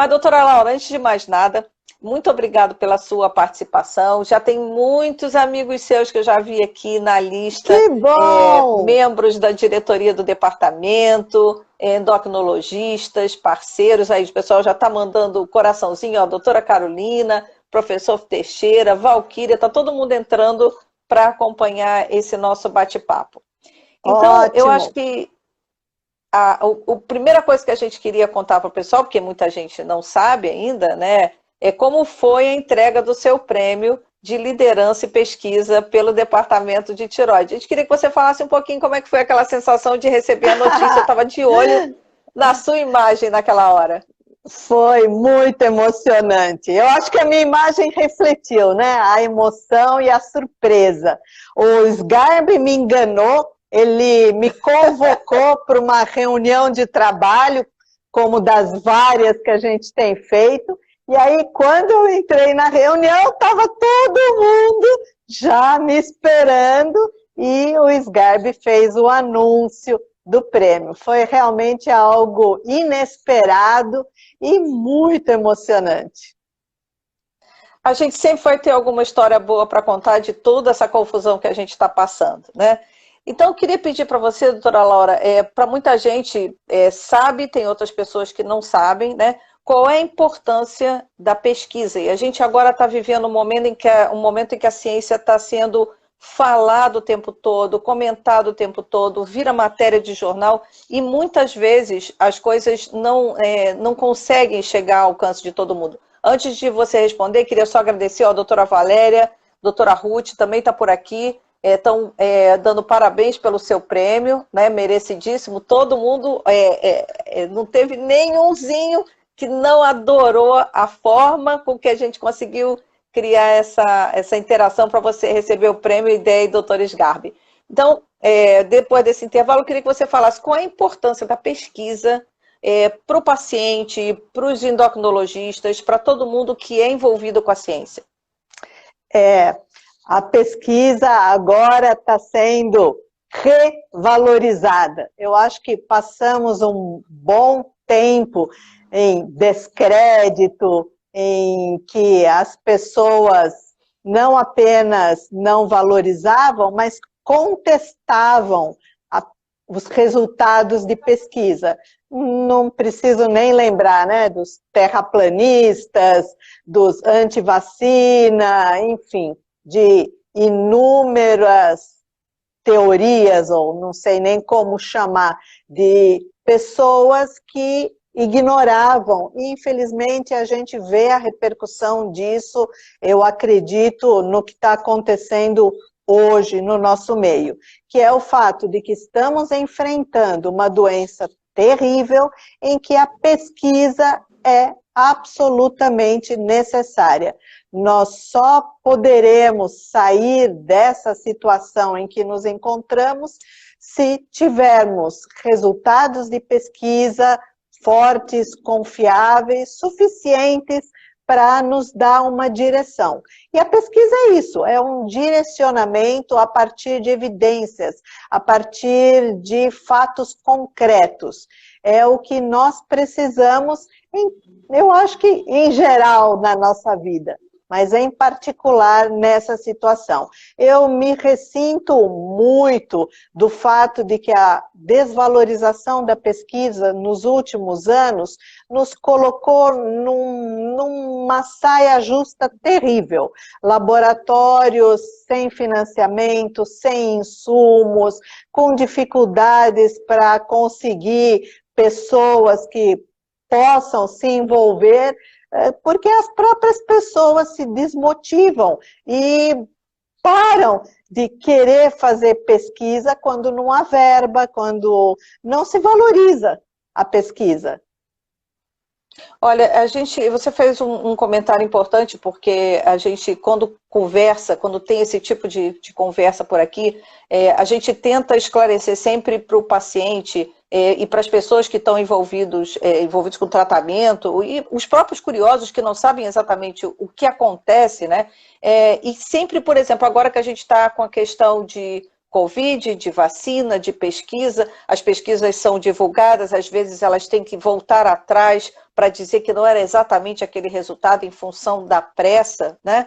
Mas, doutora Laura, antes de mais nada, muito obrigado pela sua participação. Já tem muitos amigos seus que eu já vi aqui na lista, Que bom! membros da diretoria do departamento, endocrinologistas, parceiros, aí o pessoal já está mandando o coraçãozinho, ó, doutora Carolina, professor Teixeira, Valquíria, está todo mundo entrando para acompanhar esse nosso bate-papo. Então, eu acho Ótimo! que a primeira coisa que a gente queria contar para o pessoal, porque muita gente não sabe ainda, né, é como foi a entrega do seu prêmio de liderança e pesquisa pelo Departamento de Tireoide. A gente queria que você falasse um pouquinho como é que foi aquela sensação de receber a notícia. Eu estava de olho na sua imagem naquela hora. Foi muito emocionante. Eu acho que a minha imagem refletiu, né? A emoção e a surpresa. O Sgarbi me enganou, ele me convocou para uma reunião de trabalho, como das várias que a gente tem feito, e aí quando eu entrei na reunião, estava todo mundo já me esperando, e o Sgarbi fez o anúncio do prêmio. Foi realmente algo inesperado e muito emocionante. A gente sempre vai ter alguma história boa para contar de toda essa confusão que a gente está passando, né? Então, eu queria pedir para você, doutora Laura, para muita gente sabe, tem outras pessoas que não sabem, né? Qual é a importância da pesquisa? E a gente agora está vivendo um momento em que a ciência está sendo falado o tempo todo, comentado o tempo todo, vira matéria de jornal, e muitas vezes as coisas não conseguem chegar ao alcance de todo mundo. Antes de você responder, queria só agradecer a doutora Valéria, doutora Ruth, também está por aqui, estão dando parabéns pelo seu prêmio, né, merecidíssimo. Todo mundo, não teve nenhumzinho que não adorou a forma com que a gente conseguiu criar essa interação para você receber o prêmio Ideia e Doutor Sgarbi. Então, depois desse intervalo, eu queria que você falasse qual a importância da pesquisa para o paciente, para os endocrinologistas, para todo mundo que é envolvido com a ciência. A pesquisa agora está sendo revalorizada. Eu acho que passamos um bom tempo em descrédito, em que as pessoas não apenas não valorizavam, mas contestavam os resultados de pesquisa. Não preciso nem lembrar, né, dos terraplanistas, dos anti-vacina, enfim, de inúmeras teorias, ou não sei nem como chamar, de pessoas que ignoravam, e infelizmente a gente vê a repercussão disso, eu acredito, no que está acontecendo hoje no nosso meio, que é o fato de que estamos enfrentando uma doença terrível em que a pesquisa é absolutamente necessária. Nós só poderemos sair dessa situação em que nos encontramos se tivermos resultados de pesquisa fortes, confiáveis, suficientes para nos dar uma direção. E a pesquisa é isso, é um direcionamento a partir de evidências, a partir de fatos concretos. É o que nós precisamos, eu acho que em geral na nossa vida, mas em particular nessa situação. Eu me ressinto muito do fato de que a desvalorização da pesquisa nos últimos anos nos colocou numa saia justa terrível. Laboratórios sem financiamento, sem insumos, com dificuldades para conseguir pessoas que possam se envolver, porque as próprias pessoas se desmotivam e param de querer fazer pesquisa quando não há verba, quando não se valoriza a pesquisa. Olha, você fez um comentário importante, porque a gente, quando conversa, quando tem esse tipo de conversa por aqui, a gente tenta esclarecer sempre para o paciente e para as pessoas que estão envolvidos com o tratamento, e os próprios curiosos que não sabem exatamente o que acontece, né? E sempre, por exemplo, agora que a gente está com a questão de Covid, de vacina, de pesquisa. As pesquisas são divulgadas, às vezes elas têm que voltar atrás para dizer que não era exatamente aquele resultado em função da pressa, né?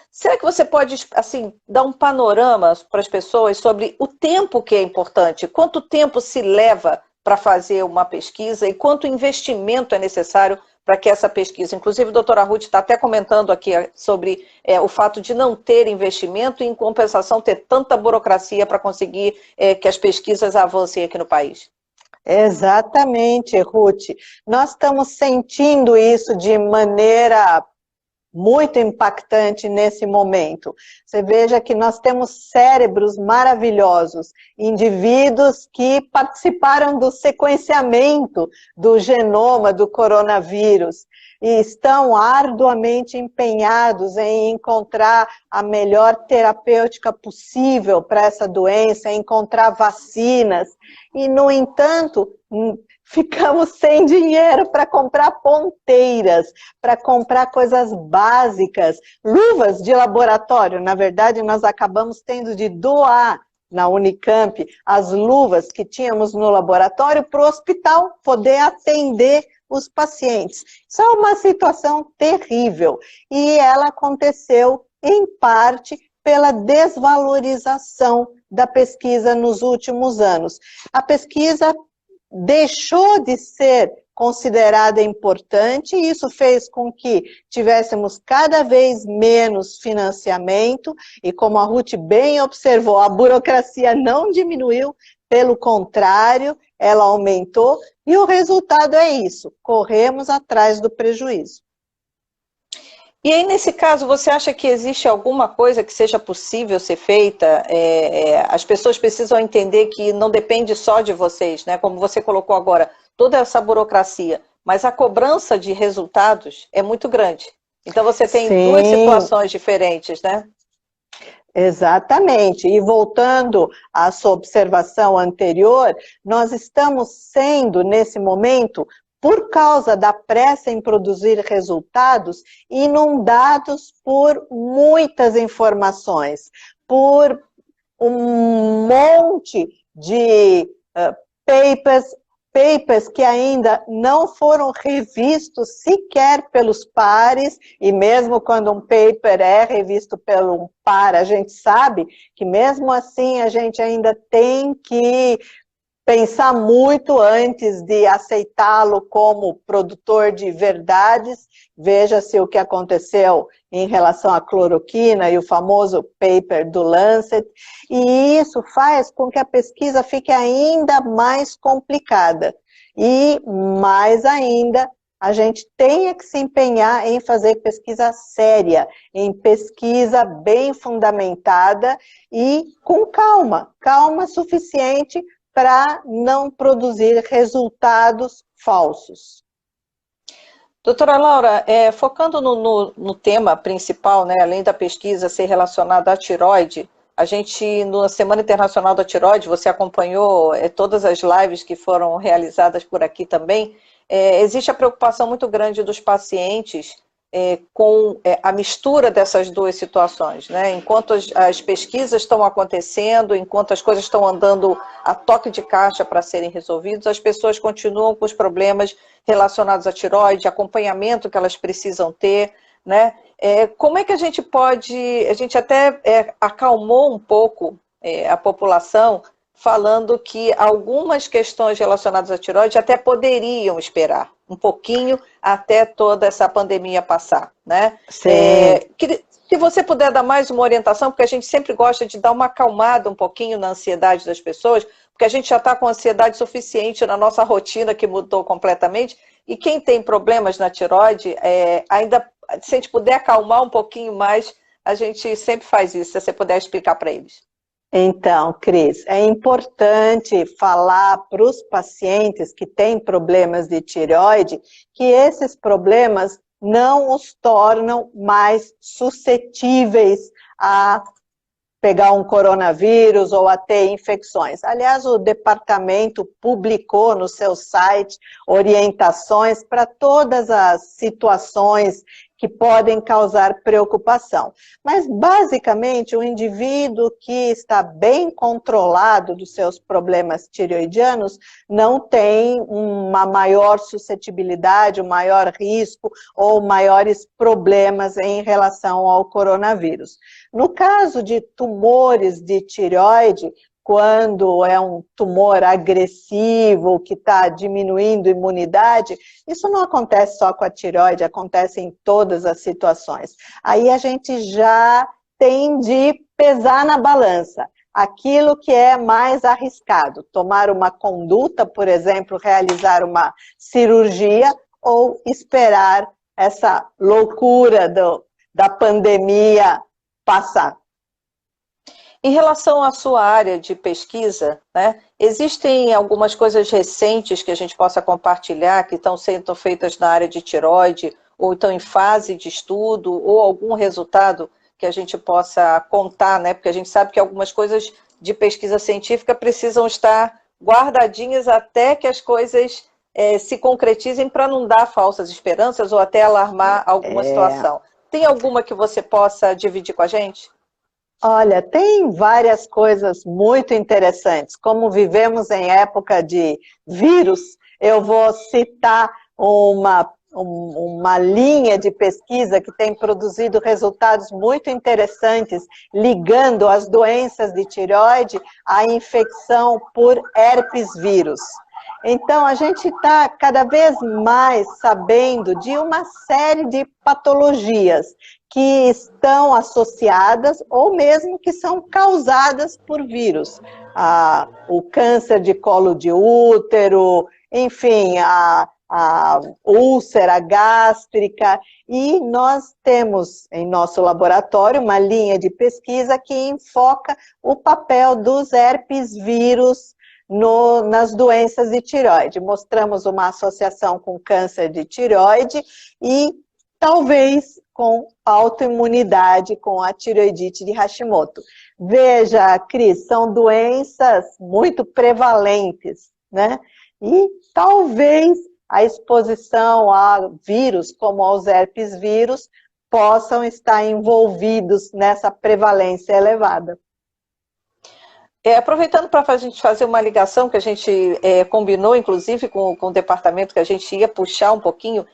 Será que você pode, assim, dar um panorama para as pessoas sobre o tempo que é importante? Quanto tempo se leva para fazer uma pesquisa e quanto investimento é necessário para que essa pesquisa... Inclusive, a doutora Ruth está até comentando aqui sobre o fato de não ter investimento e, em compensação, ter tanta burocracia para conseguir que as pesquisas avancem aqui no país. Exatamente, Ruth. Nós estamos sentindo isso de maneira muito impactante nesse momento. Você veja que nós temos cérebros maravilhosos, indivíduos que participaram do sequenciamento do genoma do coronavírus e estão arduamente empenhados em encontrar a melhor terapêutica possível para essa doença, encontrar vacinas. E, no entanto, ficamos sem dinheiro para comprar ponteiras, para comprar coisas básicas, luvas de laboratório. Na verdade, nós acabamos tendo de doar na Unicamp as luvas que tínhamos no laboratório para o hospital poder atender os pacientes. Isso é uma situação terrível e ela aconteceu, em parte, pela desvalorização da pesquisa nos últimos anos. A pesquisa deixou de ser considerada importante e isso fez com que tivéssemos cada vez menos financiamento e, como a Ruth bem observou, a burocracia não diminuiu, pelo contrário, ela aumentou e o resultado é isso, corremos atrás do prejuízo. E aí, nesse caso, você acha que existe alguma coisa que seja possível ser feita? As pessoas precisam entender que não depende só de vocês, né? Como você colocou agora, toda essa burocracia, mas a cobrança de resultados é muito grande. Então, você tem duas situações diferentes, né? Exatamente. E voltando à sua observação anterior, nós estamos sendo, nesse momento, por causa da pressa em produzir resultados, inundados por muitas informações, por um monte de papers que ainda não foram revistos sequer pelos pares, e mesmo quando um paper é revisto pelo par, a gente sabe que mesmo assim a gente ainda tem que pensar muito antes de aceitá-lo como produtor de verdades. Veja-se o que aconteceu em relação à cloroquina e o famoso paper do Lancet, e isso faz com que a pesquisa fique ainda mais complicada. E, mais ainda, a gente tenha que se empenhar em fazer pesquisa séria, em pesquisa bem fundamentada e com calma, calma suficiente para não produzir resultados falsos. Doutora Laura, focando no tema principal, né, além da pesquisa ser relacionada à tireoide, a gente, na Semana Internacional da Tireoide, você acompanhou todas as lives que foram realizadas por aqui também, existe a preocupação muito grande dos pacientes com a mistura dessas duas situações, né? Enquanto as pesquisas estão acontecendo, enquanto as coisas estão andando a toque de caixa para serem resolvidas, as pessoas continuam com os problemas relacionados à tireoide, acompanhamento que elas precisam ter, né? Como é que a gente pode... A gente até acalmou um pouco a população, falando que algumas questões relacionadas à tireoide até poderiam esperar um pouquinho até toda essa pandemia passar, né? Se você puder dar mais uma orientação, porque a gente sempre gosta de dar uma acalmada um pouquinho na ansiedade das pessoas, porque a gente já está com ansiedade suficiente na nossa rotina, que mudou completamente, e quem tem problemas na tireoide, ainda, se a gente puder acalmar um pouquinho mais, a gente sempre faz isso, se você puder explicar para eles. Então, Cris, é importante falar para os pacientes que têm problemas de tireoide que esses problemas não os tornam mais suscetíveis a pegar um coronavírus ou a ter infecções. Aliás, o departamento publicou no seu site orientações para todas as situações que podem causar preocupação. Mas, basicamente, o indivíduo que está bem controlado dos seus problemas tireoidianos não tem uma maior suscetibilidade, um maior risco ou maiores problemas em relação ao coronavírus. No caso de tumores de tireoide, quando é um tumor agressivo, que está diminuindo a imunidade, isso não acontece só com a tireoide, acontece em todas as situações. Aí a gente já tem de pesar na balança aquilo que é mais arriscado, tomar uma conduta, por exemplo, realizar uma cirurgia ou esperar essa loucura da pandemia passar. Em relação à sua área de pesquisa, né, existem algumas coisas recentes que a gente possa compartilhar, que estão sendo feitas na área de tireoide, ou estão em fase de estudo, ou algum resultado que a gente possa contar, né, porque a gente sabe que algumas coisas de pesquisa científica precisam estar guardadinhas até que as coisas se concretizem, para não dar falsas esperanças ou até alarmar alguma situação. Tem alguma que você possa dividir com a gente? Olha, tem várias coisas muito interessantes. Como vivemos em época de vírus, eu vou citar uma linha de pesquisa que tem produzido resultados muito interessantes, ligando as doenças de tireoide à infecção por herpes vírus. Então, a gente está cada vez mais sabendo de uma série de patologias que estão associadas ou mesmo que são causadas por vírus. O câncer de colo de útero, enfim, a úlcera gástrica, e nós temos em nosso laboratório uma linha de pesquisa que enfoca o papel dos herpes vírus nas doenças de tireoide. Mostramos uma associação com câncer de tireoide e talvez com autoimunidade, com a tireoidite de Hashimoto. Veja, Cris, são doenças muito prevalentes, né? E talvez a exposição a vírus, como aos herpes vírus, possam estar envolvidos nessa prevalência elevada. Aproveitando para a gente fazer uma ligação que a gente combinou, inclusive, com o departamento, que a gente ia puxar um pouquinho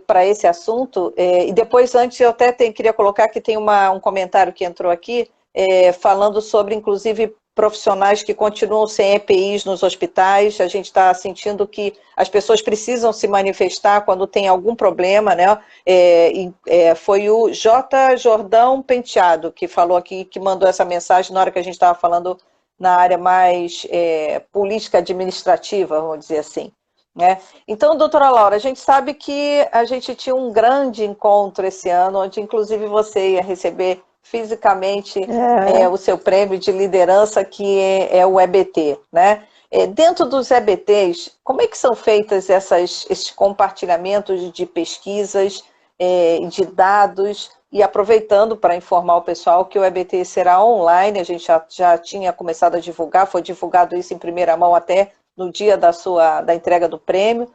para esse assunto, e depois, antes, eu até queria colocar que tem um comentário que entrou aqui, falando sobre, inclusive, profissionais que continuam sem EPIs nos hospitais. A gente está sentindo que as pessoas precisam se manifestar quando tem algum problema, né? Foi o J. Jordão Penteado que falou aqui, que mandou essa mensagem na hora que a gente estava falando na área mais política administrativa, vamos dizer assim. Né? Então, doutora Laura, a gente sabe que a gente tinha um grande encontro esse ano, onde inclusive você ia receber fisicamente o seu prêmio de liderança, que é o EBT. Né? Dentro dos EBTs, como é que são feitas esses compartilhamentos de pesquisas, de dados? E aproveitando para informar o pessoal que o EBT será online, a gente já tinha começado a divulgar, foi divulgado isso em primeira mão até no dia da entrega do prêmio.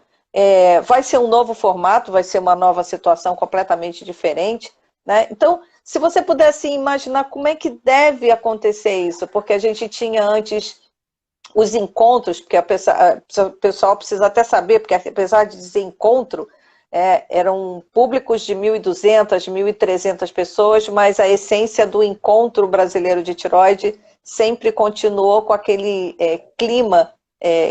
Vai ser um novo formato, vai ser uma nova situação completamente diferente. Né? Então, se você pudesse imaginar como é que deve acontecer isso, porque a gente tinha antes os encontros, porque o pessoal precisa até saber, porque apesar de dizer encontro, eram públicos de 1.200, 1.300 pessoas, mas a essência do encontro brasileiro de tireoide sempre continuou com aquele clima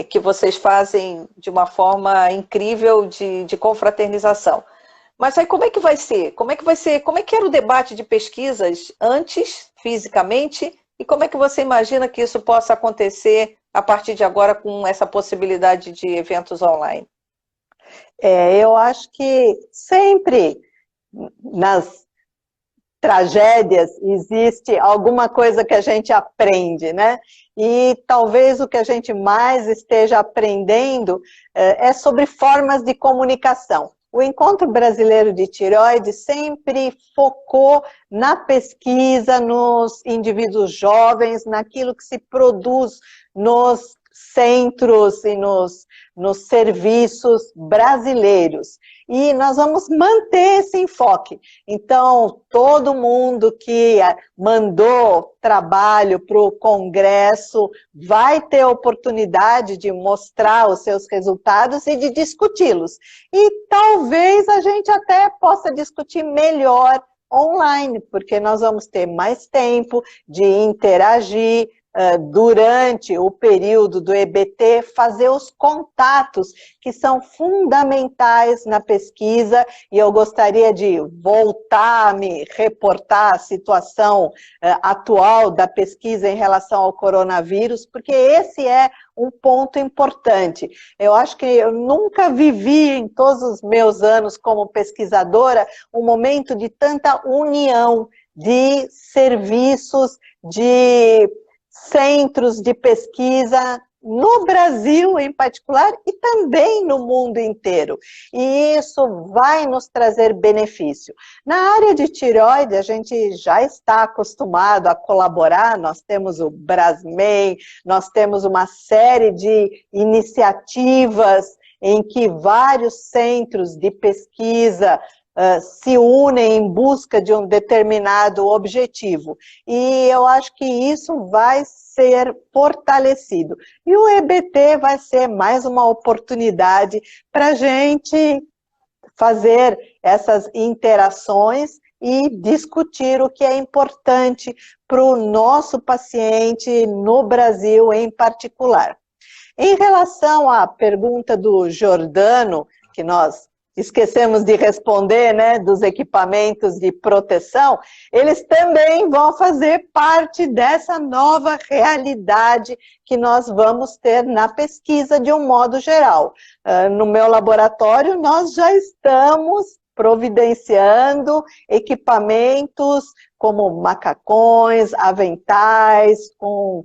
que vocês fazem de uma forma incrível de confraternização. Mas aí como é que vai ser? Como é que era o debate de pesquisas antes, fisicamente, e como é que você imagina que isso possa acontecer a partir de agora com essa possibilidade de eventos online? Eu acho que sempre nas tragédias existe alguma coisa que a gente aprende, né? E talvez o que a gente mais esteja aprendendo é sobre formas de comunicação. O Encontro Brasileiro de Tireoide sempre focou na pesquisa, nos indivíduos jovens, naquilo que se produz nos centros e nos serviços brasileiros. E nós vamos manter esse enfoque. Então, todo mundo que mandou trabalho para o Congresso vai ter oportunidade de mostrar os seus resultados e de discuti-los. E talvez a gente até possa discutir melhor online, porque nós vamos ter mais tempo de interagir, durante o período do EBT, fazer os contatos que são fundamentais na pesquisa, e eu gostaria de voltar a me reportar a situação atual da pesquisa em relação ao coronavírus, porque esse é um ponto importante. Eu acho que eu nunca vivi em todos os meus anos como pesquisadora um momento de tanta união de serviços, de centros de pesquisa no Brasil em particular e também no mundo inteiro. E isso vai nos trazer benefício. Na área de tireoide, a gente já está acostumado a colaborar, nós temos o Brasmem, nós temos uma série de iniciativas em que vários centros de pesquisa se unem em busca de um determinado objetivo. E eu acho que isso vai ser fortalecido. E o EBT vai ser mais uma oportunidade para a gente fazer essas interações e discutir o que é importante para o nosso paciente no Brasil em particular. Em relação à pergunta do Jordano, que nós esquecemos de responder, né, dos equipamentos de proteção, eles também vão fazer parte dessa nova realidade que nós vamos ter na pesquisa de um modo geral. No meu laboratório, nós já estamos providenciando equipamentos como macacões, aventais, com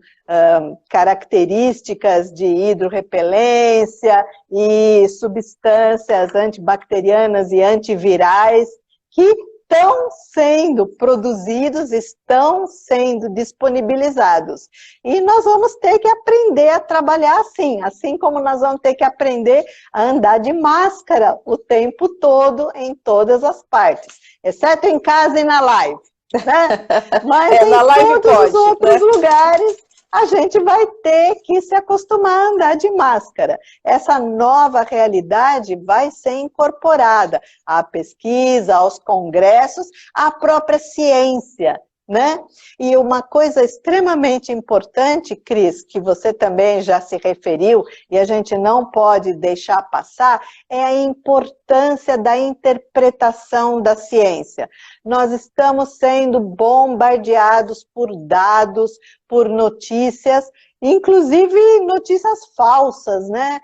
características de hidrorrepelência e substâncias antibacterianas e antivirais que estão sendo produzidos, estão sendo disponibilizados. E nós vamos ter que aprender a trabalhar assim como nós vamos ter que aprender a andar de máscara o tempo todo, em todas as partes, exceto em casa e na live, né? Mas em na live todos pode, os outros né? lugares, a gente vai ter que se acostumar a andar de máscara. Essa nova realidade vai ser incorporada à pesquisa, aos congressos, à própria ciência, né? E uma coisa extremamente importante, Cris, que você também já se referiu, e a gente não pode deixar passar, é a importância da interpretação da ciência. Nós estamos sendo bombardeados por dados, por notícias, inclusive notícias falsas, né?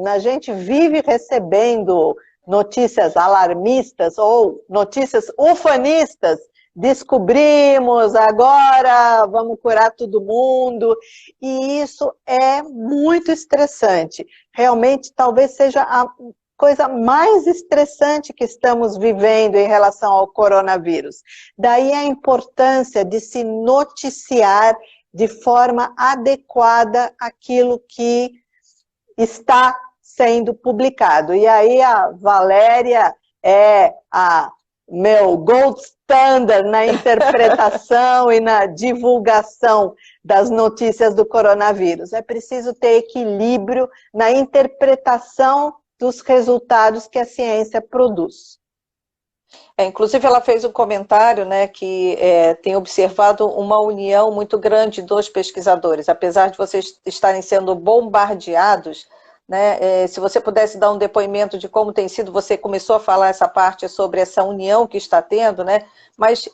A gente vive recebendo notícias alarmistas ou notícias ufanistas. Descobrimos, agora vamos curar todo mundo, e isso é muito estressante. Realmente, talvez seja a coisa mais estressante que estamos vivendo em relação ao coronavírus. Daí a importância de se noticiar de forma adequada aquilo que está sendo publicado. E aí a Valéria é a meu gold standard na interpretação e na divulgação das notícias do coronavírus. É preciso ter equilíbrio na interpretação dos resultados que a ciência produz. Inclusive, ela fez um comentário, né, que tem observado uma união muito grande dos pesquisadores, apesar de vocês estarem sendo bombardeados, né, se você pudesse dar um depoimento de como tem sido, você começou a falar essa parte sobre essa união que está tendo, né, mas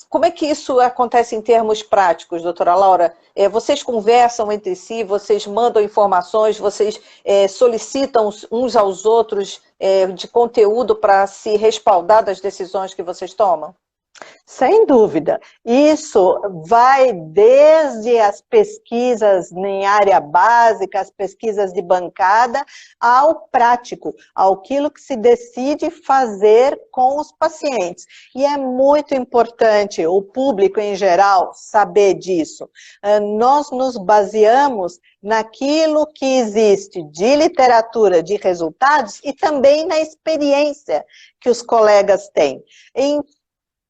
como é que isso acontece em termos práticos, doutora Laura? Vocês conversam entre si, vocês mandam informações, vocês solicitam uns aos outros de conteúdo para se respaldar das decisões que vocês tomam? Sem dúvida. Isso vai desde as pesquisas em área básica, as pesquisas de bancada, ao prático, ao aquilo que se decide fazer com os pacientes. E é muito importante o público em geral saber disso. Nós nos baseamos naquilo que existe de literatura de resultados e também na experiência que os colegas têm.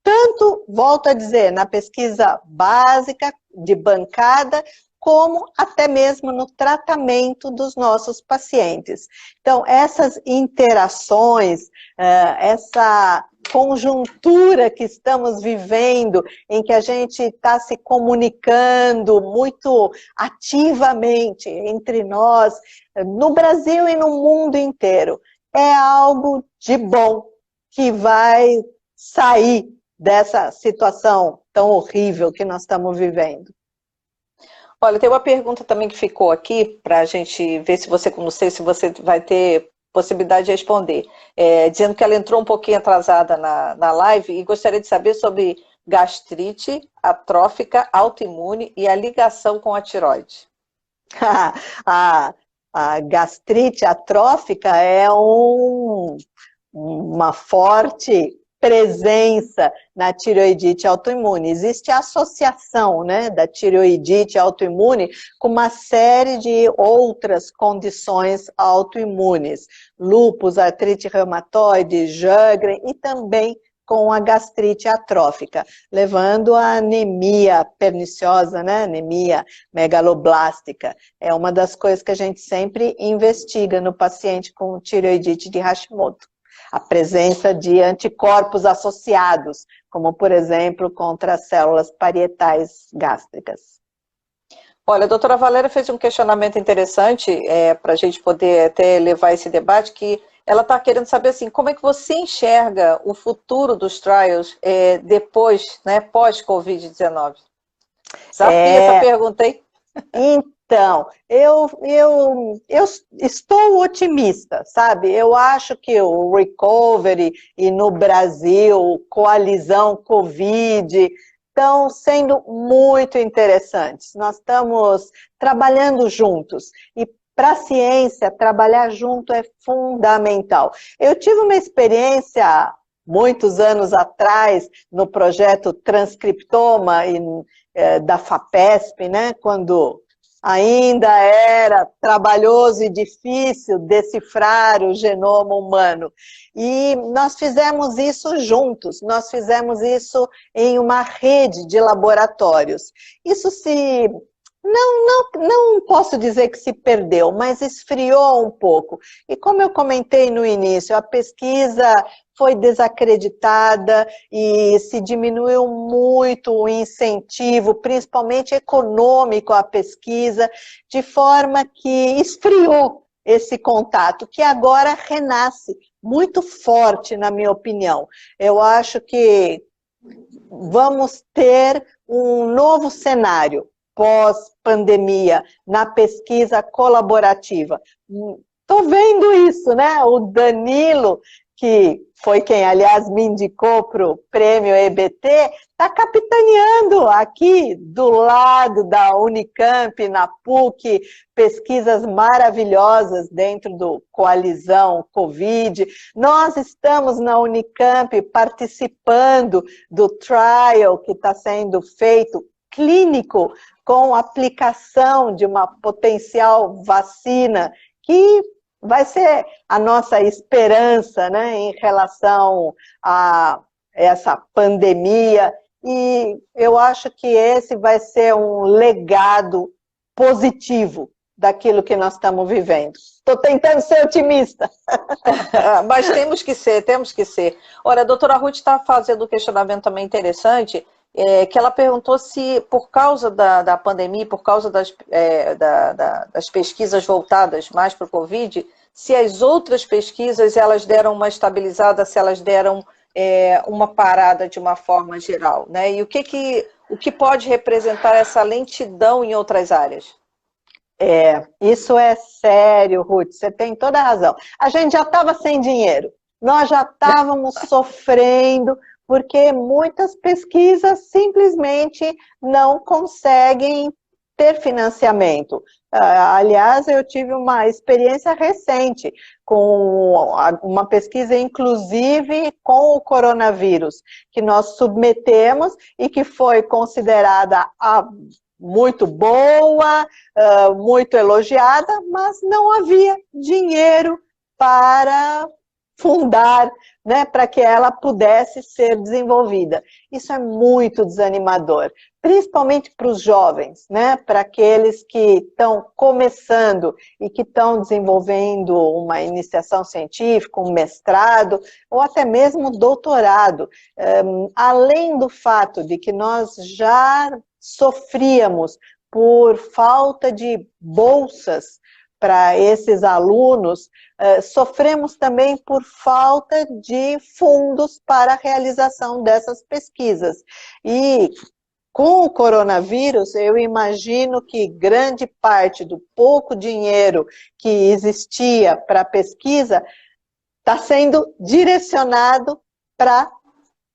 Tanto, volto a dizer, na pesquisa básica, de bancada, como até mesmo no tratamento dos nossos pacientes. Então, essas interações, essa conjuntura que estamos vivendo, em que a gente está se comunicando muito ativamente entre nós, no Brasil e no mundo inteiro, é algo de bom que vai sair dessa situação tão horrível que nós estamos vivendo. Olha, tem uma pergunta também que ficou aqui, para a gente ver se você, não sei se você vai ter possibilidade de responder. Dizendo que ela entrou um pouquinho atrasada na live e gostaria de saber sobre gastrite atrófica autoimune e a ligação com a tireoide. A gastrite atrófica é uma forte presença na tireoidite autoimune. Existe a associação, né, da tireoidite autoimune com uma série de outras condições autoimunes, lúpus, artrite reumatoide, Sjögren e também com a gastrite atrófica, levando a anemia perniciosa, né, anemia megaloblástica. É uma das coisas que a gente sempre investiga no paciente com tireoidite de Hashimoto. A presença de anticorpos associados, como, por exemplo, contra as células parietais gástricas. Olha, a doutora Valéria fez um questionamento interessante para a gente poder até levar esse debate, que ela está querendo saber assim, como é que você enxerga o futuro dos trials depois, né, pós-Covid-19? Desafia essa pergunta aí. Então, eu estou otimista, sabe? Eu acho que o recovery e no Brasil, coalizão Covid, estão sendo muito interessantes. Nós estamos trabalhando juntos e para a ciência, trabalhar junto é fundamental. Eu tive uma experiência muitos anos atrás no projeto Transcriptoma da FAPESP, né? Quando ainda era trabalhoso e difícil decifrar o genoma humano. E nós fizemos isso juntos, nós fizemos isso em uma rede de laboratórios. Isso não posso dizer que se perdeu, mas esfriou um pouco. E como eu comentei no início, a pesquisa foi desacreditada e se diminuiu muito o incentivo, principalmente econômico, à pesquisa, de forma que esfriou esse contato, que agora renasce muito forte, na minha opinião. Eu acho que vamos ter um novo cenário pós-pandemia, na pesquisa colaborativa. Estou vendo isso, né? O Danilo, que foi quem, aliás, me indicou para o prêmio EBT, está capitaneando aqui do lado da Unicamp, na PUC, pesquisas maravilhosas dentro do Coalizão Covid. Nós estamos na Unicamp participando do trial que está sendo feito clínico com aplicação de uma potencial vacina que vai ser a nossa esperança, né, em relação a essa pandemia, e eu acho que esse vai ser um legado positivo daquilo que nós estamos vivendo. Estou tentando ser otimista. Mas temos que ser, temos que ser. Olha, a doutora Ruth está fazendo um questionamento também interessante, que ela perguntou se, por causa da pandemia, por causa das pesquisas voltadas mais para o Covid, se as outras pesquisas elas deram uma estabilizada, se elas deram uma parada de uma forma geral, né? E o que pode representar essa lentidão em outras áreas? Isso é sério, Ruth, você tem toda a razão. A gente já estava sem dinheiro, nós já estávamos sofrendo porque muitas pesquisas simplesmente não conseguem ter financiamento. Aliás, eu tive uma experiência recente com uma pesquisa, inclusive, com o coronavírus, que nós submetemos e que foi considerada muito boa, muito elogiada, mas não havia dinheiro para fundar, né, para que ela pudesse ser desenvolvida. Isso é muito desanimador, principalmente para os jovens, né, para aqueles que estão começando e que estão desenvolvendo uma iniciação científica, um mestrado, ou até mesmo doutorado. Além do fato de que nós já sofríamos por falta de bolsas para esses alunos, sofremos também por falta de fundos para a realização dessas pesquisas. E com o coronavírus, eu imagino que grande parte do pouco dinheiro que existia para a pesquisa está sendo direcionado para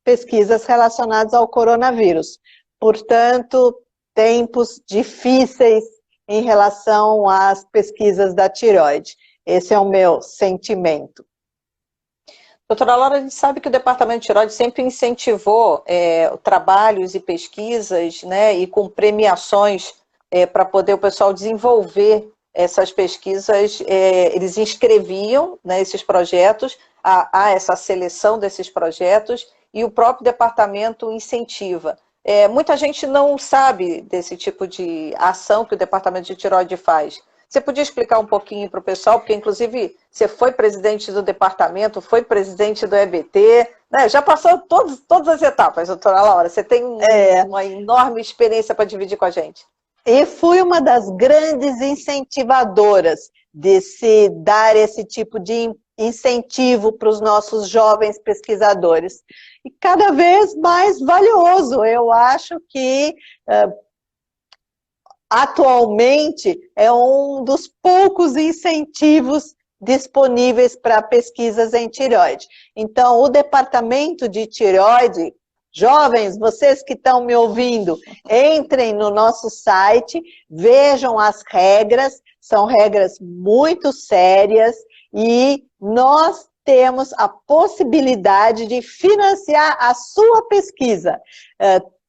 pesquisas relacionadas ao coronavírus. Portanto, tempos difíceis em relação às pesquisas da tireoide. Esse é o meu sentimento. Doutora Laura, a gente sabe que o Departamento de Tireoide sempre incentivou trabalhos e pesquisas, né, e com premiações para poder o pessoal desenvolver essas pesquisas. Eles inscreviam, né, esses projetos, há essa seleção desses projetos, e o próprio departamento incentiva. Muita gente não sabe desse tipo de ação que o Departamento de Tireoide faz. Você podia explicar um pouquinho para o pessoal, porque inclusive você foi presidente do departamento, foi presidente do EBT, né? Já passou todas as etapas, doutora Laura. Você tem uma enorme experiência para dividir com a gente. E fui uma das grandes incentivadoras de se dar esse tipo de incentivo para os nossos jovens pesquisadores. E cada vez mais valioso. Eu acho que atualmente é um dos poucos incentivos disponíveis para pesquisas em tireoide. Então, o departamento de tireoide, jovens, vocês que estão me ouvindo, entrem no nosso site, vejam as regras, são regras muito sérias e nós temos a possibilidade de financiar a sua pesquisa.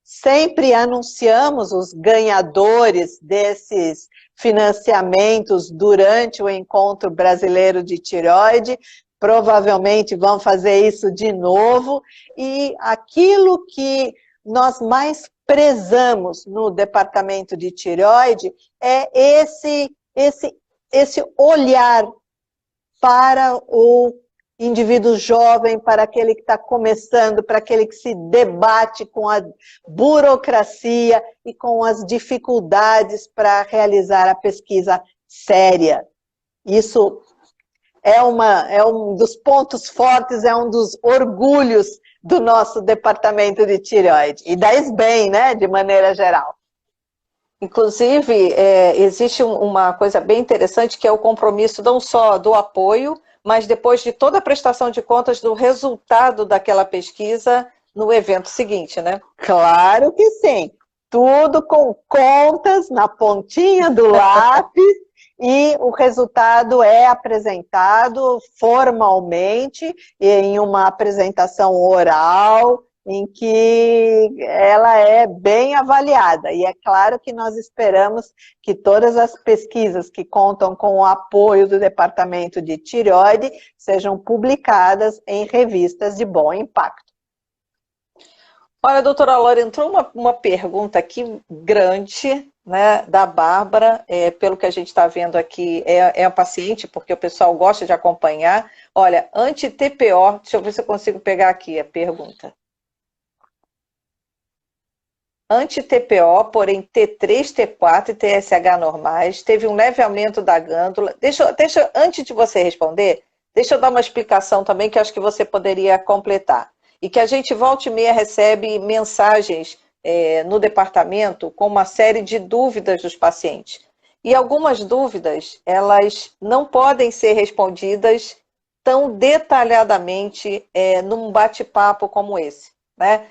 Sempre anunciamos os ganhadores desses financiamentos durante o Encontro Brasileiro de Tireoide. Provavelmente vão fazer isso de novo. E aquilo que nós mais prezamos no Departamento de Tireoide é esse olhar para o indivíduo jovem, para aquele que está começando, para aquele que se debate com a burocracia e com as dificuldades para realizar a pesquisa séria. Isso é um dos pontos fortes, é um dos orgulhos do nosso departamento de tireoide. E da SBEM, né, de maneira geral. Inclusive, existe uma coisa bem interessante, que é o compromisso não só do apoio, mas depois de toda a prestação de contas do resultado daquela pesquisa no evento seguinte, né? Claro que sim. Tudo com contas na pontinha do lápis e o resultado é apresentado formalmente em uma apresentação oral, em que ela é bem avaliada. E é claro que nós esperamos que todas as pesquisas que contam com o apoio do Departamento de Tireoide sejam publicadas em revistas de bom impacto. Olha, doutora Laura, entrou uma pergunta aqui grande, né, da Bárbara, pelo que a gente está vendo aqui, é a paciente, porque o pessoal gosta de acompanhar. Olha, anti-TPO, deixa eu ver se eu consigo pegar aqui a pergunta. Anti-TPO, porém T3, T4 e TSH normais, teve um leve aumento da glândula. Antes de você responder, deixa eu dar uma explicação também que acho que você poderia completar. E que a gente volta e meia recebe mensagens no departamento com uma série de dúvidas dos pacientes. E algumas dúvidas, elas não podem ser respondidas tão detalhadamente num bate-papo como esse. né?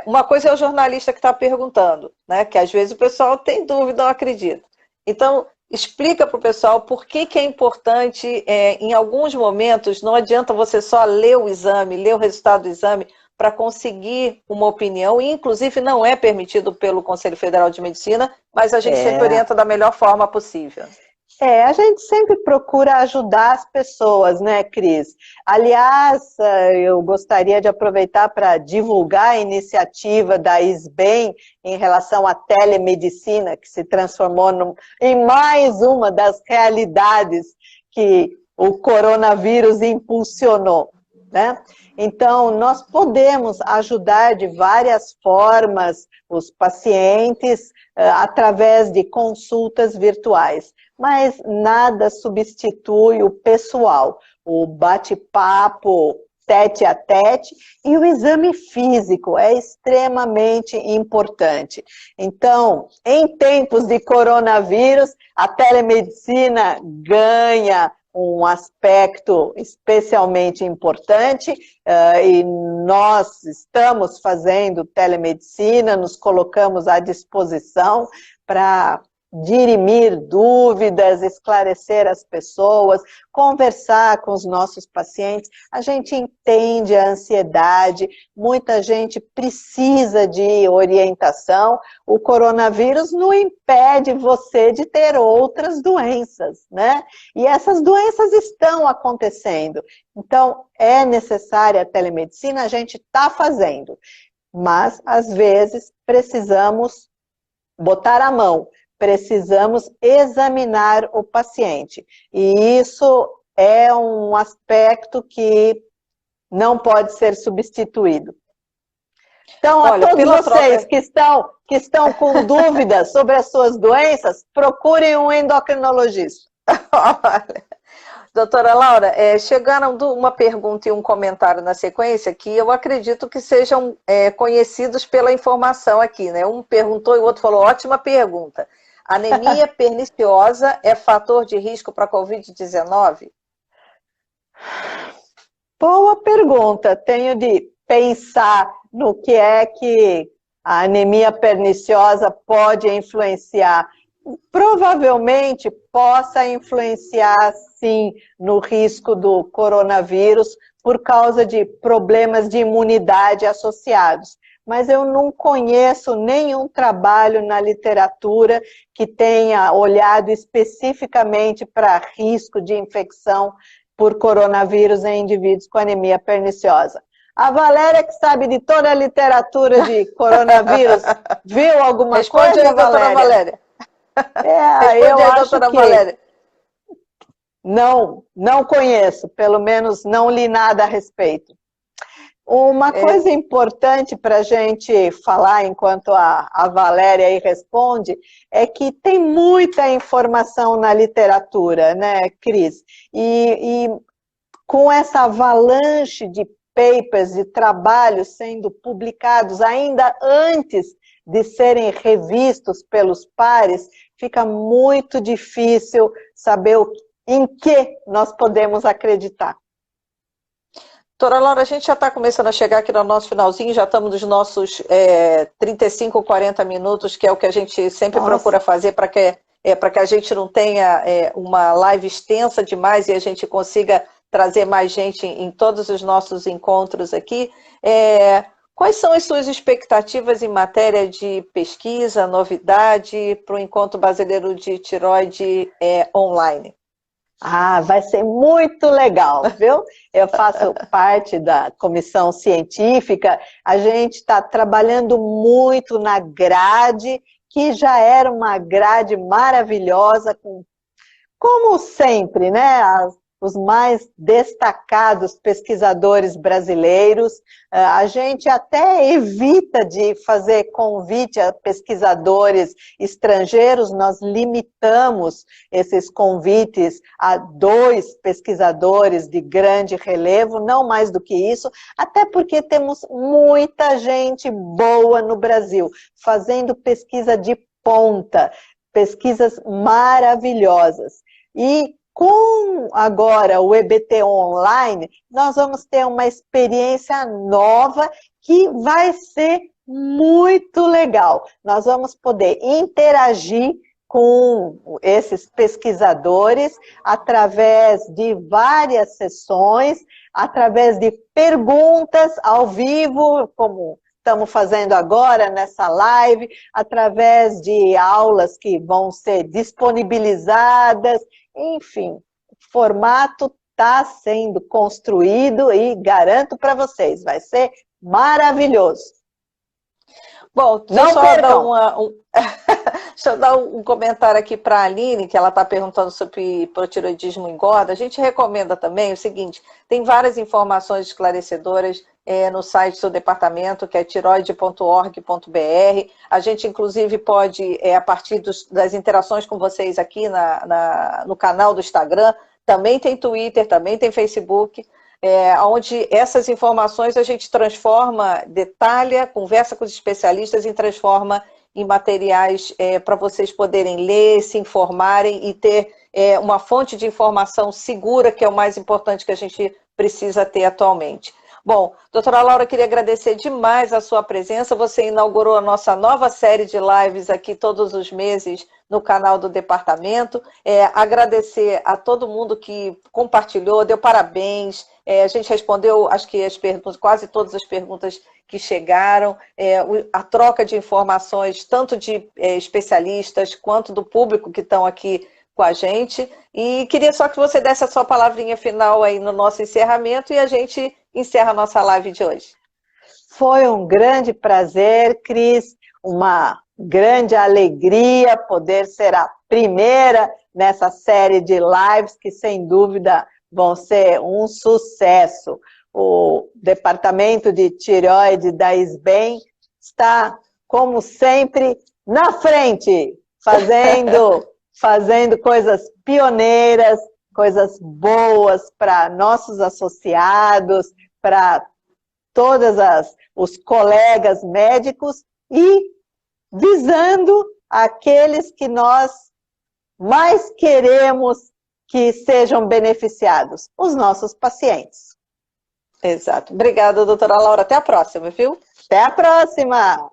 Uma coisa é o jornalista que está perguntando, né? Que às vezes o pessoal tem dúvida, não acredita. Então, explica para o pessoal por que é importante, em alguns momentos, não adianta você só ler o exame, ler o resultado do exame, para conseguir uma opinião, e inclusive não é permitido pelo Conselho Federal de Medicina, mas a gente sempre orienta da melhor forma possível. A gente sempre procura ajudar as pessoas, né, Cris? Aliás, eu gostaria de aproveitar para divulgar a iniciativa da ISBEM em relação à telemedicina, que se transformou em mais uma das realidades que o coronavírus impulsionou, né? Então, nós podemos ajudar de várias formas os pacientes através de consultas virtuais. Mas nada substitui o pessoal, o bate-papo tete a tete e o exame físico é extremamente importante. Então, em tempos de coronavírus, a telemedicina ganha um aspecto especialmente importante e nós estamos fazendo telemedicina, nos colocamos à disposição para dirimir dúvidas, esclarecer as pessoas, conversar com os nossos pacientes. A gente entende a ansiedade, muita gente precisa de orientação. O coronavírus não impede você de ter outras doenças, né? E essas doenças estão acontecendo. Então, é necessária a telemedicina, a gente está fazendo. Mas, às vezes, precisamos botar a mão. Precisamos examinar o paciente. E isso é um aspecto que não pode ser substituído. Então, olha, a todos vocês que estão com dúvidas sobre as suas doenças, procurem um endocrinologista. Doutora Laura, chegando uma pergunta e um comentário na sequência que eu acredito que sejam conhecidos pela informação aqui, né? Um perguntou e o outro falou, ótima pergunta. Anemia perniciosa é fator de risco para a Covid-19? Boa pergunta. Tenho de pensar no que é que a anemia perniciosa pode influenciar. Provavelmente possa influenciar, sim, no risco do coronavírus por causa de problemas de imunidade associados. Mas eu não conheço nenhum trabalho na literatura que tenha olhado especificamente para risco de infecção por coronavírus em indivíduos com anemia perniciosa. A Valéria, que sabe de toda a literatura de coronavírus, viu alguma Responde coisa, aí, doutora Valéria? Eu acho que Valéria. Não conheço, pelo menos não li nada a respeito. Uma coisa importante para a gente falar, enquanto a Valéria aí responde, é que tem muita informação na literatura, né, Cris? E com essa avalanche de papers, de trabalhos sendo publicados ainda antes de serem revistos pelos pares, fica muito difícil saber em que nós podemos acreditar. Doutora Laura, a gente já está começando a chegar aqui no nosso finalzinho, já estamos nos nossos 35, 40 minutos, que é o que a gente sempre procura fazer para que a gente não tenha uma live extensa demais e a gente consiga trazer mais gente em todos os nossos encontros aqui. Quais são as suas expectativas em matéria de pesquisa, novidade para o Encontro Brasileiro de Tireoide online? Vai ser muito legal, viu? Eu faço parte da comissão científica, a gente está trabalhando muito na grade, que já era uma grade maravilhosa, como sempre, né? Os mais destacados pesquisadores brasileiros. A gente até evita de fazer convite a pesquisadores estrangeiros, nós limitamos esses convites a 2 pesquisadores de grande relevo, não mais do que isso, até porque temos muita gente boa no Brasil, fazendo pesquisa de ponta, pesquisas maravilhosas. E com agora o EBT Online, nós vamos ter uma experiência nova que vai ser muito legal. Nós vamos poder interagir com esses pesquisadores através de várias sessões, através de perguntas ao vivo, como estamos fazendo agora nessa live, através de aulas que vão ser disponibilizadas, enfim, o formato está sendo construído e garanto para vocês, vai ser maravilhoso. Bom, deixa eu dar um comentário aqui para a Aline, que ela está perguntando sobre hipotireoidismo engorda. A gente recomenda também o seguinte, tem várias informações esclarecedoras no site do seu departamento, que é tiroide.org.br. A gente, inclusive, pode, a partir das interações com vocês aqui no canal do Instagram, também tem Twitter, também tem Facebook, onde essas informações a gente transforma, detalha, conversa com os especialistas e transforma em materiais para vocês poderem ler, se informarem e ter uma fonte de informação segura, que é o mais importante que a gente precisa ter atualmente. Bom, doutora Laura, queria agradecer demais a sua presença. Você inaugurou a nossa nova série de lives aqui todos os meses no canal do departamento. Agradecer a todo mundo que compartilhou, deu parabéns. A gente respondeu, acho que as perguntas, quase todas as perguntas que chegaram. A troca de informações, tanto de especialistas quanto do público que estão aqui com a gente. E queria só que você desse a sua palavrinha final aí no nosso encerramento e a gente encerra a nossa live de hoje. Foi um grande prazer, Cris, uma grande alegria poder ser a primeira nessa série de lives que, sem dúvida, vão ser um sucesso. O Departamento de Tireoide da SBEM está, como sempre, na frente, fazendo coisas pioneiras, coisas boas para nossos associados, para todos os colegas médicos e visando aqueles que nós mais queremos que sejam beneficiados, os nossos pacientes. Exato. Obrigada, doutora Laura. Até a próxima, viu? Até a próxima!